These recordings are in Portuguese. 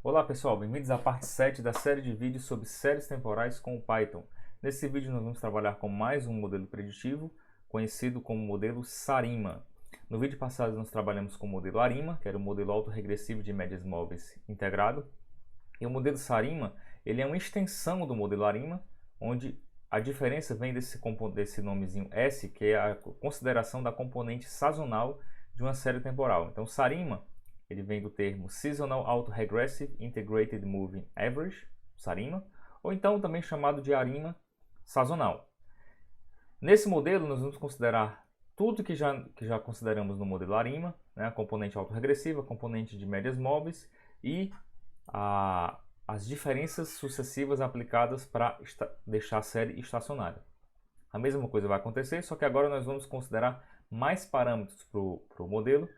Olá pessoal, bem-vindos à parte 7 da série de vídeos sobre séries temporais com o Python. Nesse vídeo nós vamos trabalhar com mais um modelo preditivo, conhecido como modelo SARIMA. No vídeo passado nós trabalhamos com o modelo ARIMA, que era o modelo autorregressivo de médias móveis integrado. E o modelo SARIMA, ele é uma extensão do modelo ARIMA, onde a diferença vem desse nomezinho S, que é a consideração da componente sazonal de uma série temporal. Então, SARIMA, ele vem do termo Seasonal Autoregressive Integrated Moving Average, SARIMA, ou então também chamado de ARIMA sazonal. Nesse modelo, nós vamos considerar tudo que já consideramos no modelo ARIMA, né? A componente autorregressiva, a componente de médias móveis e as diferenças sucessivas aplicadas para deixar a série estacionária. A mesma coisa vai acontecer, só que agora nós vamos considerar mais parâmetros para o modelo,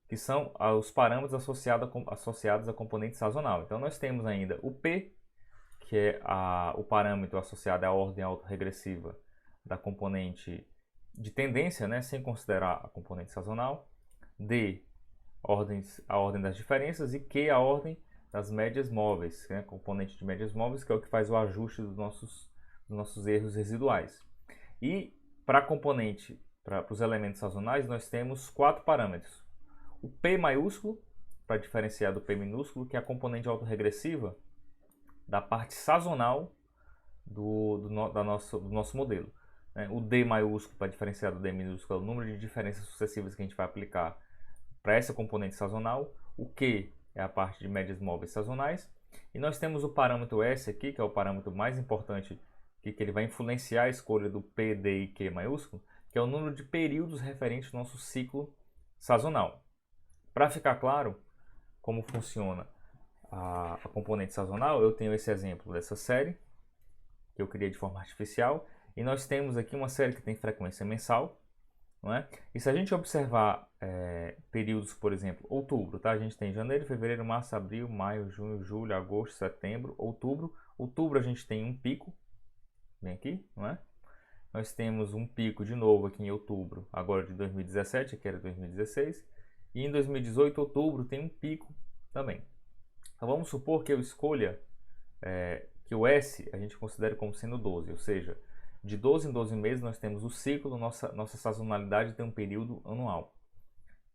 que são os parâmetros associados à componente sazonal. Então nós temos ainda o P, que é o parâmetro associado à ordem autorregressiva da componente de tendência, né, sem considerar a componente sazonal. D, a ordem das diferenças, e Q, a ordem das médias móveis, né, componente de médias móveis, que é o que faz o ajuste dos nossos erros residuais. E para a componente, para os elementos sazonais, nós temos 4 parâmetros. O P maiúsculo, para diferenciar do P minúsculo, que é a componente autorregressiva da parte sazonal do nosso modelo. O D maiúsculo, para diferenciar do D minúsculo, é o número de diferenças sucessivas que a gente vai aplicar para essa componente sazonal. O Q é a parte de médias móveis sazonais. E nós temos o parâmetro S aqui, que é o parâmetro mais importante, que ele vai influenciar a escolha do P, D e Q maiúsculo, que é o número de períodos referentes ao nosso ciclo sazonal. Para ficar claro como funciona a componente sazonal, eu tenho esse exemplo dessa série, que eu criei de forma artificial, e nós temos aqui uma série que tem frequência mensal, não é? E se a gente observar períodos, por exemplo, outubro, tá? A gente tem janeiro, fevereiro, março, abril, maio, junho, julho, agosto, setembro, outubro. Outubro a gente tem um pico, vem aqui, não é? Nós temos um pico de novo aqui em outubro, agora de 2017, que era 2016. E em 2018, outubro, tem um pico também. Então vamos supor que eu escolha que o S a gente considere como sendo 12, ou seja, de 12 em 12 meses nós temos o ciclo, nossa sazonalidade tem um período anual,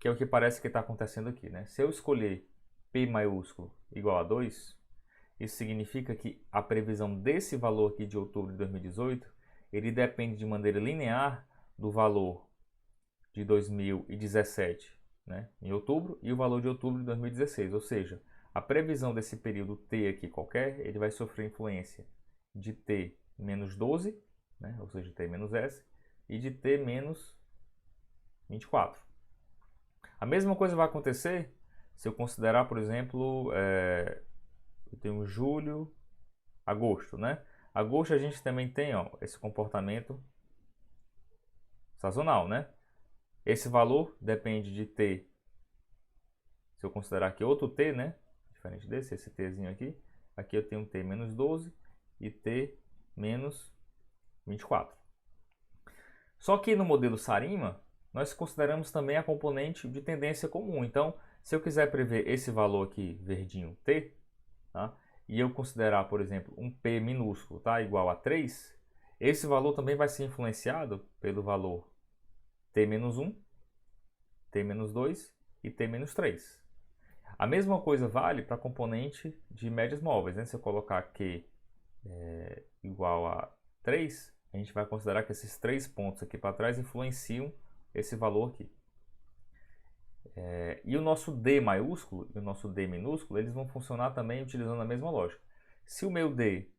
que é o que parece que está acontecendo aqui, né? Se eu escolher P maiúsculo igual a 2, isso significa que a previsão desse valor aqui de outubro de 2018, ele depende de maneira linear do valor de 2017, né, em outubro, e o valor de outubro de 2016, ou seja, a previsão desse período T aqui qualquer, ele vai sofrer influência de T menos 12, né, ou seja, T menos S, e de T menos 24. A mesma coisa vai acontecer se eu considerar, por exemplo, eu tenho julho, agosto, né? Agosto a gente também tem, ó, esse comportamento sazonal, né? Esse valor depende de T, se eu considerar aqui outro T, né? Diferente desse, esse Tzinho aqui. Aqui eu tenho um T menos 12 e T menos 24. Só que no modelo SARIMA, nós consideramos também a componente de tendência comum. Então, se eu quiser prever esse valor aqui, verdinho, T, tá? E eu considerar, por exemplo, um P minúsculo, tá? Igual a 3, esse valor também vai ser influenciado pelo valor T menos 1, T menos 2 e T menos 3. A mesma coisa vale para a componente de médias móveis, né? Se eu colocar Q igual a 3, a gente vai considerar que esses 3 pontos aqui para trás influenciam esse valor aqui. E o nosso D maiúsculo e o nosso D minúsculo, eles vão funcionar também utilizando a mesma lógica. Se o meu D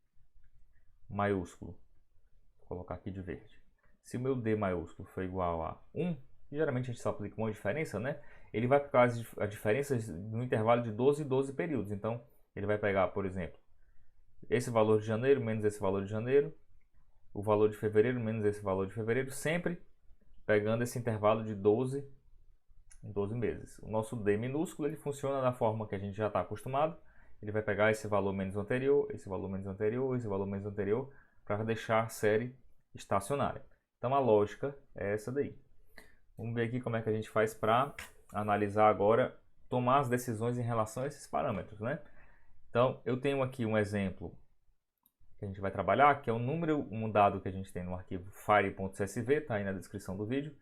maiúsculo, vou colocar aqui de verde, se o meu D maiúsculo for igual a 1, geralmente a gente só aplica uma diferença, né? Ele vai pegar as diferenças no intervalo de 12 e 12 períodos. Então, ele vai pegar, por exemplo, esse valor de janeiro menos esse valor de janeiro, o valor de fevereiro menos esse valor de fevereiro, sempre pegando esse intervalo de 12 em 12 meses. O nosso D minúsculo, ele funciona da forma que a gente já está acostumado. Ele vai pegar esse valor menos o anterior, esse valor menos o anterior, esse valor menos o anterior, para deixar a série estacionária. Então, a lógica é essa daí. Vamos ver aqui como é que a gente faz para analisar agora, tomar as decisões em relação a esses parâmetros, né? Então, eu tenho aqui um exemplo que a gente vai trabalhar, que é um dado que a gente tem no arquivo fire.csv, está aí na descrição do vídeo.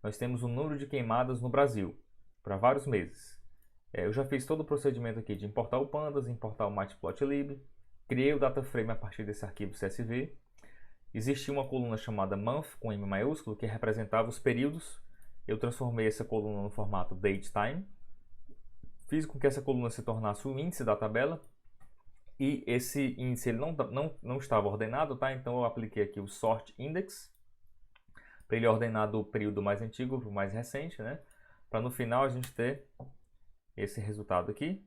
Nós temos o número de queimadas no Brasil, para vários meses. Eu já fiz todo o procedimento aqui de importar o pandas, importar o matplotlib, criei o dataframe a partir desse arquivo CSV. Existia uma coluna chamada month, com M maiúsculo, que representava os períodos. Eu transformei essa coluna no formato datetime. Fiz com que essa coluna se tornasse o índice da tabela. E esse índice ele não estava ordenado, tá? Então eu apliquei aqui o sort index, para ele ordenar do período mais antigo para o mais recente, né? Para no final a gente ter esse resultado aqui,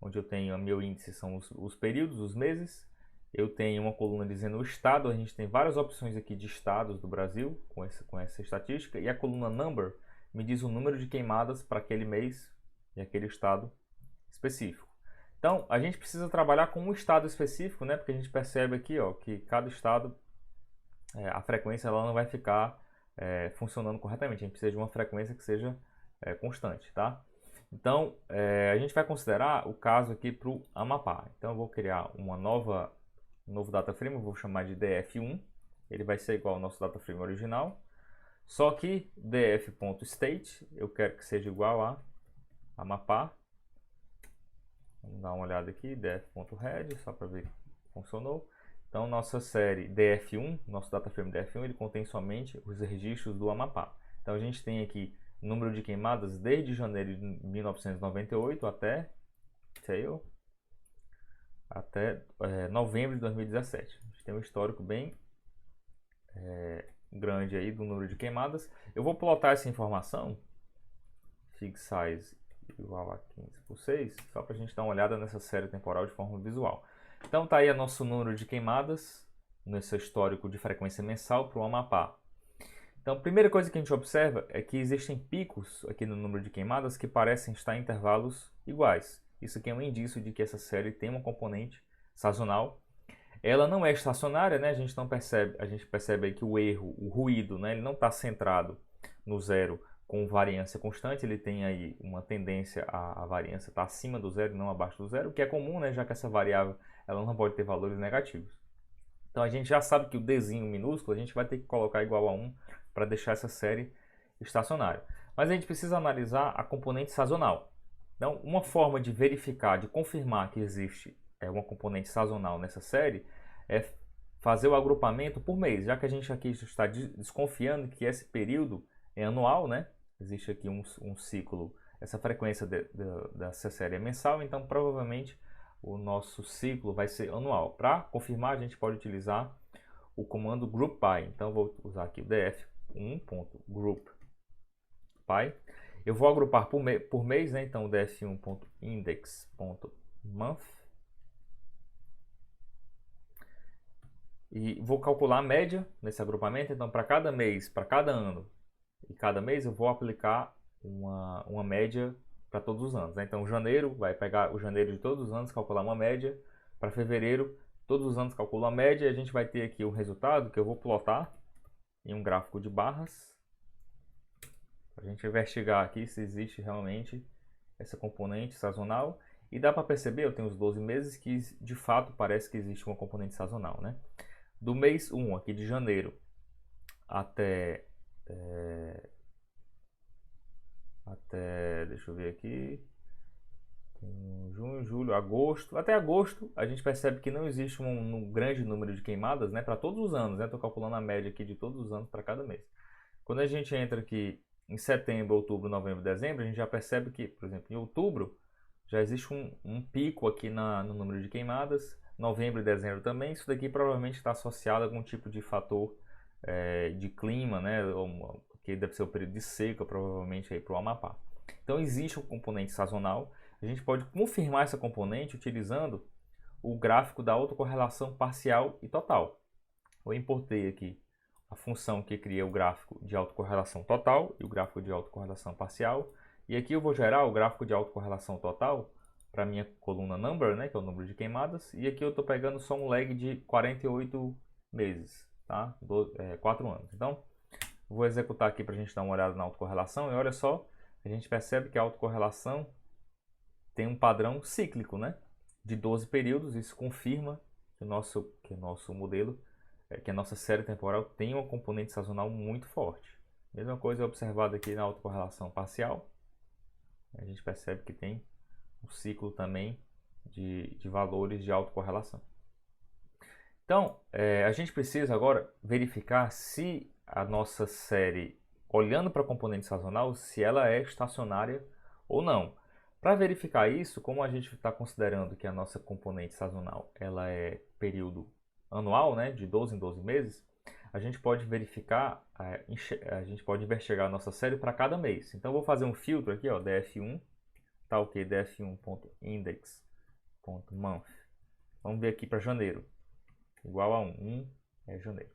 onde eu tenho o meu índice, são os períodos, os meses. Eu tenho uma coluna dizendo o estado, a gente tem várias opções aqui de estados do Brasil com essa estatística. E a coluna number me diz o número de queimadas para aquele mês e aquele estado específico. Então, a gente precisa trabalhar com um estado específico, né? Porque a gente percebe aqui, ó, que cada estado, a frequência ela não vai ficar funcionando corretamente. A gente precisa de uma frequência que seja constante, tá? Então, a gente vai considerar o caso aqui para o Amapá. Então, eu vou criar um novo dataframe, eu vou chamar de df1. Ele vai ser igual ao nosso dataframe original. Só que df.state, eu quero que seja igual a Amapá. Vamos dar uma olhada aqui, df.head, só para ver que funcionou. Então, nossa série df1, nosso dataframe df1, ele contém somente os registros do Amapá. Então, a gente tem aqui número de queimadas desde janeiro de 1998 até novembro de 2017. A gente tem um histórico bem grande aí do número de queimadas. Eu vou plotar essa informação, fig size igual a 15 por 6, só para a gente dar uma olhada nessa série temporal de forma visual. Então tá aí o nosso número de queimadas nesse histórico de frequência mensal para o Amapá. Então, a primeira coisa que a gente observa é que existem picos aqui no número de queimadas que parecem estar em intervalos iguais. Isso aqui é um indício de que essa série tem uma componente sazonal. Ela não é estacionária, né? A gente percebe aí que o erro, o ruído, né? Ele não está centrado no zero com variância constante. Ele tem aí uma tendência a variância estar acima do zero e não abaixo do zero, o que é comum, né? Já que essa variável ela não pode ter valores negativos. Então a gente já sabe que o Dzinho minúsculo a gente vai ter que colocar igual a 1 para deixar essa série estacionária. Mas a gente precisa analisar a componente sazonal. Então, uma forma de verificar, de confirmar que existe uma componente sazonal nessa série é fazer o agrupamento por mês, já que a gente aqui está desconfiando que esse período é anual, né? Existe aqui um ciclo, essa frequência dessa série é mensal, então provavelmente o nosso ciclo vai ser anual. Para confirmar, a gente pode utilizar o comando groupby. Então, vou usar aqui o df1.groupby. Eu vou agrupar por mês, né? Então, df1.index.month. E vou calcular a média nesse agrupamento. Então, para cada mês, para cada ano e cada mês, eu vou aplicar uma média para todos os anos, né? Então, janeiro vai pegar o janeiro de todos os anos, calcular uma média. Para fevereiro, todos os anos calcula a média e a gente vai ter aqui o resultado que eu vou plotar em um gráfico de barras. Para a gente investigar aqui se existe realmente essa componente sazonal. E dá para perceber, eu tenho os 12 meses, que de fato parece que existe uma componente sazonal, né? Do mês 1, aqui de janeiro, até deixa eu ver aqui, junho, julho, agosto, até agosto a gente percebe que não existe um grande número de queimadas, né, para todos os anos, né? Estou calculando a média aqui de todos os anos para cada mês. Quando a gente entra aqui em setembro, outubro, novembro, dezembro, a gente já percebe que, por exemplo, em outubro já existe um pico aqui no número de queimadas, novembro e dezembro também. Isso daqui provavelmente está associado a algum tipo de fator de clima, né, que deve ser o período de seca, provavelmente aí para o Amapá. Então existe um componente sazonal. A gente pode confirmar essa componente utilizando o gráfico da autocorrelação parcial e total. Eu importei aqui a função que cria o gráfico de autocorrelação total e o gráfico de autocorrelação parcial. E aqui eu vou gerar o gráfico de autocorrelação total para a minha coluna number, né, que é o número de queimadas. E aqui eu estou pegando só um lag de 48 meses, tá? 4 anos. Então, vou executar aqui para a gente dar uma olhada na autocorrelação. E olha só, a gente percebe que a autocorrelação tem um padrão cíclico, né? de 12 períodos. Isso confirma que o nosso modelo, que a nossa série temporal tem uma componente sazonal muito forte. Mesma coisa é observada aqui na autocorrelação parcial. A gente percebe que tem um ciclo também de valores de autocorrelação. Então, a gente precisa agora verificar se a nossa série, olhando para a componente sazonal, se ela é estacionária ou não. Para verificar isso, como a gente está considerando que a nossa componente sazonal ela é período anual, né, de 12 em 12 meses, a gente pode verificar, a gente pode investigar a nossa série para cada mês. Então, eu vou fazer um filtro aqui, ó, df1, tá ok, df1.index.month. Vamos ver aqui para janeiro, igual a 1 é janeiro.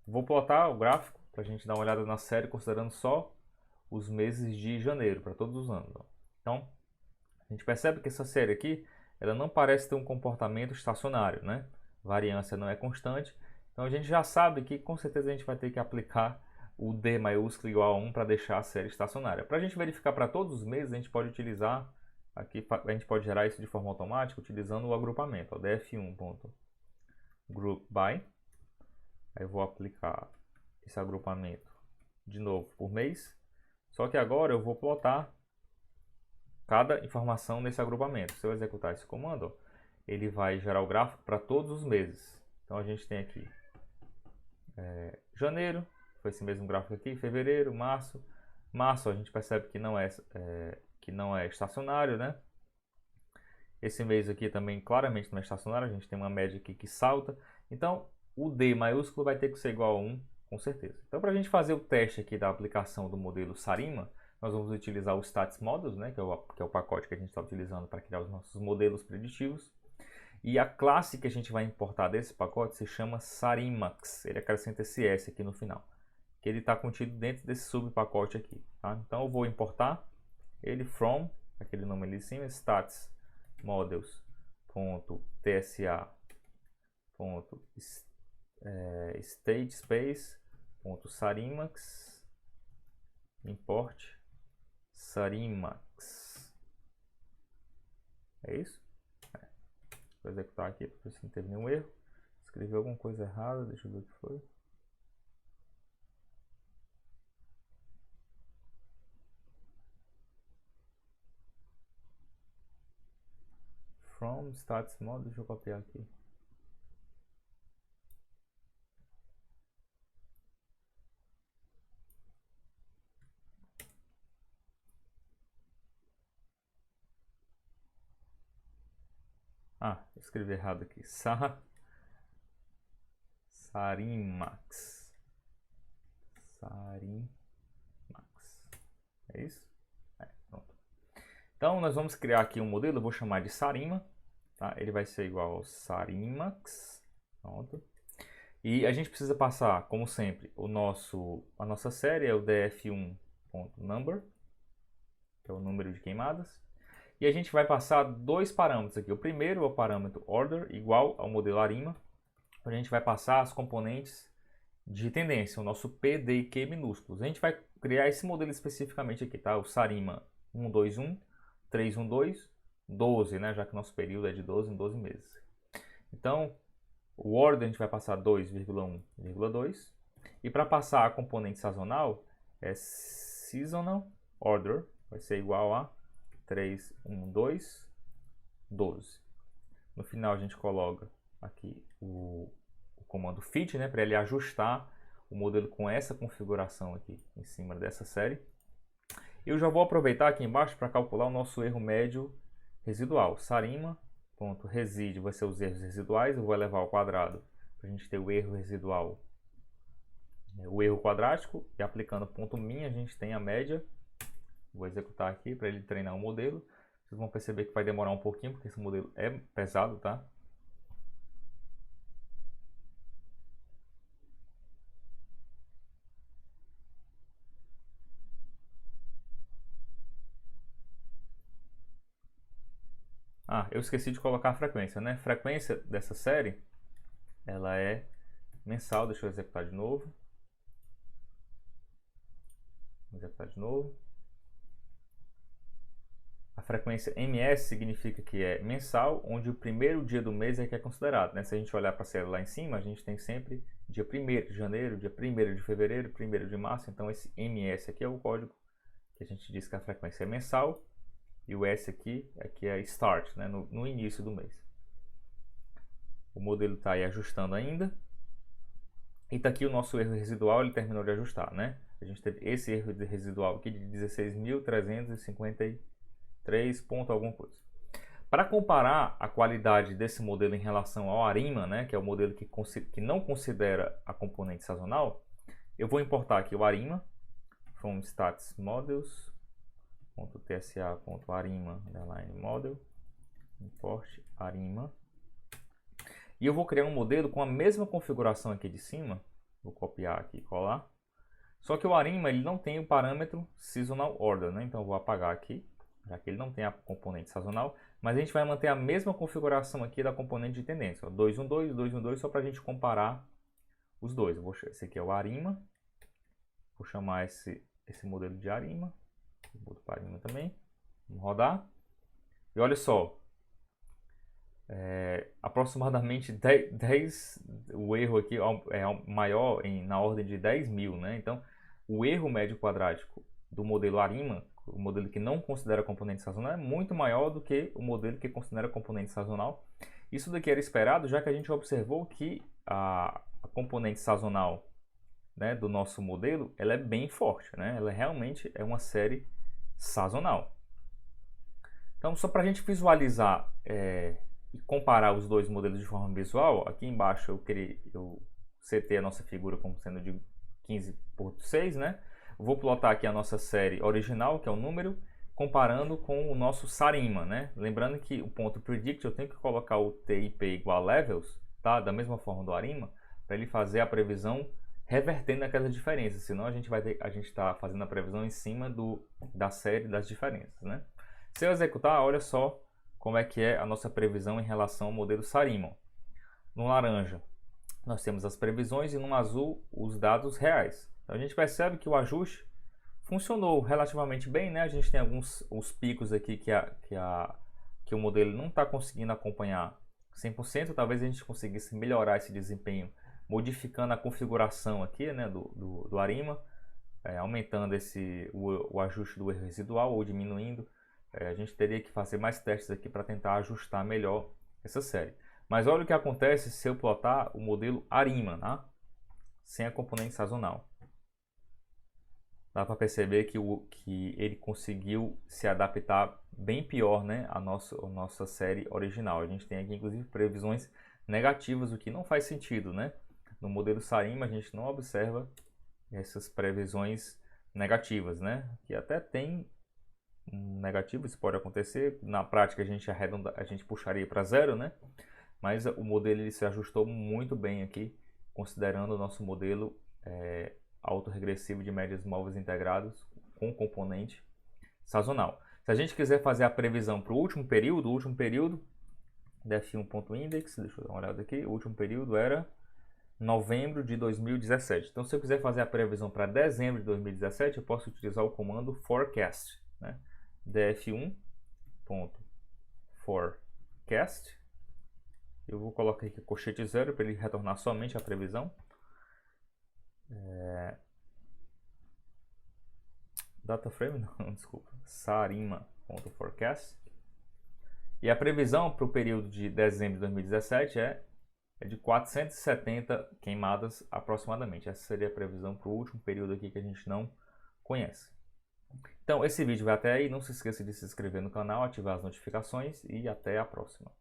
Vou plotar o gráfico para a gente dar uma olhada na série, considerando só os meses de janeiro, para todos os anos. Ó. Então, a gente percebe que essa série aqui, ela não parece ter um comportamento estacionário, né? Variância não é constante. Então, a gente já sabe que, com certeza, a gente vai ter que aplicar o D maiúsculo igual a 1 para deixar a série estacionária. Para a gente verificar para todos os meses, a gente pode utilizar, aqui a gente pode gerar isso de forma automática, utilizando o agrupamento, ó, df1.groupby. Aí eu vou aplicar esse agrupamento de novo por mês. Só que agora eu vou plotar cada informação nesse agrupamento. Se eu executar esse comando, ó, ele vai gerar o gráfico para todos os meses. Então a gente tem aqui janeiro, foi esse mesmo gráfico aqui, fevereiro, março. Março a gente percebe que não é estacionário, né? Esse mês aqui também claramente não é estacionário, a gente tem uma média aqui que salta. Então o D maiúsculo vai ter que ser igual a 1, com certeza. Então, para a gente fazer o teste aqui da aplicação do modelo Sarima, nós vamos utilizar o Stats Models, né, que é o pacote que a gente está utilizando para criar os nossos modelos preditivos. E a classe que a gente vai importar desse pacote se chama Sarimax. Ele acrescenta esse S aqui no final, que ele está contido dentro desse subpacote aqui. Tá? Então, eu vou importar ele from, aquele nome ali em cima, stats models.tsa.state space.sarimax import Sarimax. É isso? Vou executar aqui para ver se não teve nenhum erro. Escrevi alguma coisa errada, deixa eu ver o que foi. From stats model, deixa eu copiar aqui. Escrevi errado aqui. Sarimax. É isso? Pronto. Então, nós vamos criar aqui um modelo, eu vou chamar de Sarima. Tá? Ele vai ser igual ao Sarimax. Pronto. E a gente precisa passar, como sempre, a nossa série é o df1.number, que é o número de queimadas. E a gente vai passar dois parâmetros aqui. O primeiro é o parâmetro order, igual ao modelo Arima. A gente vai passar as componentes de tendência, o nosso P, D e Q minúsculos. A gente vai criar esse modelo especificamente aqui, tá? O Sarima 121, 312, 12, né? Já que o nosso período é de 12 em 12 meses. Então, o order a gente vai passar 2,1,2. E para passar a componente sazonal, é seasonal order, vai ser igual a 312, 12. No final a gente coloca aqui o comando fit, né, para ele ajustar o modelo com essa configuração aqui em cima dessa série. Eu já vou aproveitar aqui embaixo para calcular o nosso erro médio residual. Sarima.reside vai ser os erros residuais, eu vou elevar ao quadrado para a gente ter o erro residual, o erro quadrático, e aplicando ponto min a gente tem a média. Vou executar aqui para ele treinar o modelo. Vocês vão perceber que vai demorar um pouquinho, porque esse modelo é pesado, tá? Eu esqueci de colocar a frequência, né? A frequência dessa série, ela é mensal. Deixa eu executar de novo. Vou executar de novo. A frequência MS significa que é mensal, onde o primeiro dia do mês é que é considerado, né? Se a gente olhar para a série lá em cima, a gente tem sempre dia 1º de janeiro, dia 1º de fevereiro, 1º de março. Então esse MS aqui é o código que a gente diz que a frequência é mensal. E o S aqui é start, né? No início do mês. O modelo está aí ajustando ainda. E está aqui o nosso erro residual, ele terminou de ajustar, né? A gente teve esse erro residual aqui de 16.353 ponto alguma coisa. Para comparar a qualidade desse modelo em relação ao ARIMA, né, que é o modelo que não considera a componente sazonal, eu vou importar aqui o ARIMA, from stats models.tsa.arima_model, import ARIMA. E eu vou criar um modelo com a mesma configuração aqui de cima. Vou copiar aqui e colar. Só que o ARIMA ele não tem o parâmetro Seasonal Order, né? Então eu vou apagar aqui, já que ele não tem a componente sazonal. Mas a gente vai manter a mesma configuração aqui da componente de tendência. Ó, 212, 212, só para a gente comparar os dois. Esse aqui é o ARIMA. Vou chamar esse modelo de ARIMA. Boto para ARIMA também. Vamos rodar. E olha só. Aproximadamente 10, o erro aqui é maior na ordem de 10.000, né? Então, o erro médio quadrático do modelo ARIMA, o modelo que não considera componente sazonal, é muito maior do que o modelo que considera componente sazonal. Isso daqui era esperado, já que a gente observou que a componente sazonal, né, do nosso modelo, ela é bem forte, né? Ela realmente é uma série sazonal. Então, só para a gente visualizar e comparar os dois modelos de forma visual, aqui embaixo eu setei a nossa figura como sendo de 15/6, né? Vou plotar aqui a nossa série original, que é o número, comparando com o nosso SARIMA, né? Lembrando que o ponto predict eu tenho que colocar o TIP igual a levels, tá? Da mesma forma do ARIMA, para ele fazer a previsão revertendo aquelas diferenças, senão a gente está fazendo a previsão em cima da série das diferenças, né? Se eu executar, olha só como é que é a nossa previsão em relação ao modelo SARIMA. No laranja, nós temos as previsões e no azul, os dados reais. Então, a gente percebe que o ajuste funcionou relativamente bem, né? A gente tem os picos aqui que o modelo não está conseguindo acompanhar 100%. Talvez a gente conseguisse melhorar esse desempenho modificando a configuração aqui, né, do ARIMA, aumentando o ajuste do erro residual ou diminuindo. A gente teria que fazer mais testes aqui para tentar ajustar melhor essa série. Mas olha o que acontece se eu plotar o modelo ARIMA, tá? Sem a componente sazonal. Dá para perceber que ele conseguiu se adaptar bem pior, né, à nossa série original. A gente tem aqui inclusive previsões negativas, o que não faz sentido, né? No modelo SARIMA a gente não observa essas previsões negativas, né? Que até tem negativo, isso pode acontecer. Na prática a gente puxaria para 0, né? Mas o modelo ele se ajustou muito bem aqui, considerando o nosso modelo autorregressivo de médias móveis integrados com componente sazonal. Se a gente quiser fazer a previsão para o último período, df1.index, deixa eu dar uma olhada aqui, o último período era novembro de 2017. Então, se eu quiser fazer a previsão para dezembro de 2017, eu posso utilizar o comando forecast, né? df1.forecast. Eu vou colocar aqui colchete 0 para ele retornar somente a previsão. Data frame, não, desculpa. sarima.forecast. E a previsão para o período de dezembro de 2017 é de 470 queimadas aproximadamente. Essa seria a previsão para o último período aqui que a gente não conhece. Então, esse vídeo vai até aí. Não se esqueça de se inscrever no canal, ativar as notificações e até a próxima.